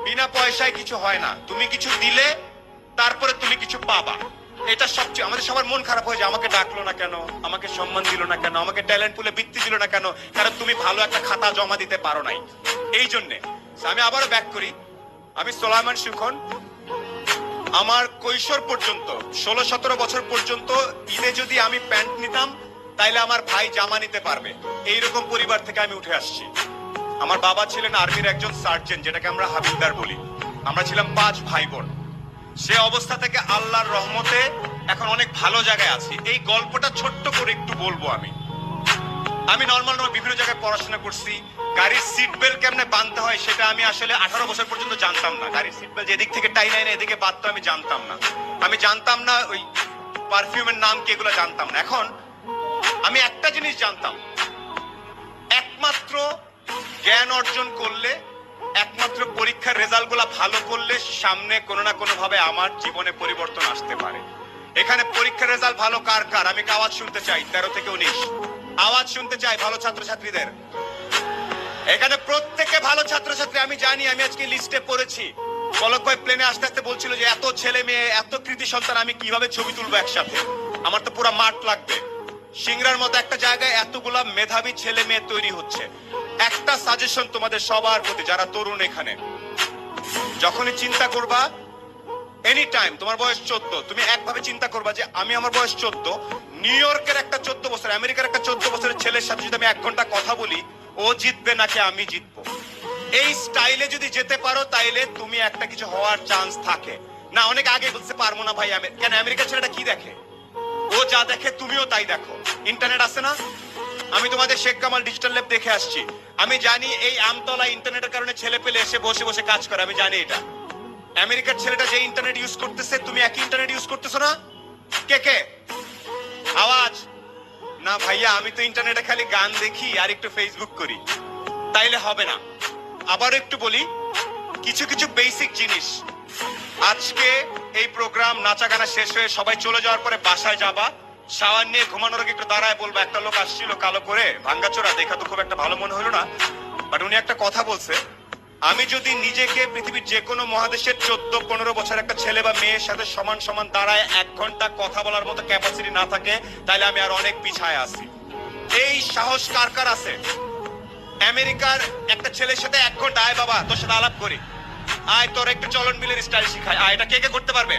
বিনা পয়সায় কিছু হয় না। তুমি কিছু দিলে তারপরে তুমি কিছু পাবা। এটা সবচেয়ে আমাদের সবার মন খারাপ হয়ে যায়, আমাকে ডাকলো না কেন, আমাকে সম্মান দিল না কেন, আমাকে ট্যালেন্ট পুলে বৃত্তি দিল না কেন, কারণ তুমি ভালো একটা খাতা জমা দিতে পারো নাই। এই জন্যে আমি আবারও ব্যাক করি, আমি সোলাইমান সুখন। আমার কৈশোর পর্যন্ত 16-17 বছর পর্যন্ত ঈদে যদি আমি প্যান্ট নিতাম তাইলে আমার ভাই জামা নিতে পারবে, এইরকম পরিবার থেকে আমি উঠে আসছি। আমার বাবা ছিলেন আর্মির একজন সার্জেন্ট, যেটাকে আমরা হাবিলদার বলি। আমরা ছিলাম 5 ভাই বোন। সে অবস্থা থেকে আল্লাহর রহমতে এখন অনেক ভালো জায়গায় আছি। এই গল্পটা ছোট্ট করে একটু বলবো। আমি নর্মাল বিভিন্ন জায়গায় পড়াশোনা করছি। গাড়ির সিট বেল্ট কেমনে বাঁধতে হয় সেটা আমি আসলে 18 বছর পর্যন্ত জানতাম না। গাড়ির সিট বেল্ট এদিক থেকে টাই নাই না এদিকে বাঁধতে আমি জানতাম না। আমি জানতাম না ওই পারফিউমের নাম কি, এগুলো জানতাম না। এখন আমি একটা জিনিস জানতাম, একমাত্র জ্ঞান অর্জন করলে, একমাত্র পরীক্ষার রেজাল্ট গুলা ভালো করলে সামনে কোনো না কোনো ভাবে আমার জীবনে পরিবর্তন আসতে পারে। এখানে পরীক্ষার রেজাল্ট ভালো কার কার আমি আওয়াজ শুনতে চাই। 13 থেকে 19 আওয়াজ শুনতে চাই ভালো ছাত্রছাত্রীদের। এখানে প্রত্যেকে ভালো ছাত্রছাত্রী আমি জানি। আমি আজকে লিস্টে পড়েছি, পলক ভাই প্লেনে আস্তে আস্তে বলছিল যে এত ছেলে মেয়ে, এত কৃতি সন্তান আমি কিভাবে ছবি তুলবো একসাথে, আমার তো পুরো মাঠ লাগবে। সিংড়ার মতো একটা জায়গায় এতগুলা মেধাবী ছেলে মেয়ে তৈরি হচ্ছে। একটা সাজেশন তোমাদের সবার প্রতি, যারা তরুণ এখানে, যখনই চিন্তা করবা এনি টাইম, তোমার বয়স 14, তুমি একভাবে চিন্তা করবা যে আমি, আমার বয়স 14, নিউ ইয়র্কের একটা 14 বছর, আমেরিকার একটা 14 বছরের ছেলের সাথে যদি আমি 1 ঘন্টা কথা বলি, ও জিতবে নাকি আমি জিতবো। এই স্টাইলে যদি যেতে পারো তাইলে তুমি একটা কিছু হওয়ার চান্স থাকে। না, অনেক আগে বলতে পারবো না ভাই, কেন, আমেরিকার ছেলেটা কি দেখে, ও যা দেখে তুমিও তাই দেখো। ইন্টারনেট আছে না, আমি তোমাদের শেখ কামাল ডিজিটাল ল্যাব দেখে আসছি। আমি জানি এই আমতলা ইন্টারনেটের কারণে ছেলে পেলে এসে বসে বসে কাজ করে, আমি জানি এটা। আমেরিকার ছেলেটা যে ইন্টারনেট ইউজ করতেছে, তুমি একই ইন্টারনেট ইউজ করতেছো না? কে কে আওয়াজ? না ভাইয়া, আমি তো ইন্টারনেটে খালি গান দেখি আর একটু ফেসবুক করি, তাইলে হবে না। আবার একটু বলি কিছু কিছু বেসিক জিনিস। আজকে এই প্রোগ্রাম নাচা গানা শেষ হয়ে সবাই চলে যাওয়ার পরে বাসায় যাবা, শাওয়ার নিয়ে ঘুমানোর আগে একটু দাঁড়ায় বলবো, একটা লোক আসছিল কালো করে, ভাঙ্গাচোরা, দেখা তো খুব একটা ভালো মনে হলো না, বাট উনি একটা কথা বলছে, আমি যদি নিজেকে পৃথিবীর যে কোনো মহাদেশের 14-15 বছর একটা ছেলে বা মেয়ের সাথে সমান সমান দাঁড়ায় 1 ঘন্টা কথা বলার মতো ক্যাপাসিটি না থাকে, তাহলে আমি আর অনেক পিছায় আছি। এই সাহস কার কার আছে? আমেরিকার একটা ছেলের সাথে 1 ঘন্টা, আয় বাবা তোর সাথে আলাপ করি, আয় তোর একটু চলন বিলের স্টাইল শিখায়, আয়, এটা কে কে করতে পারবে?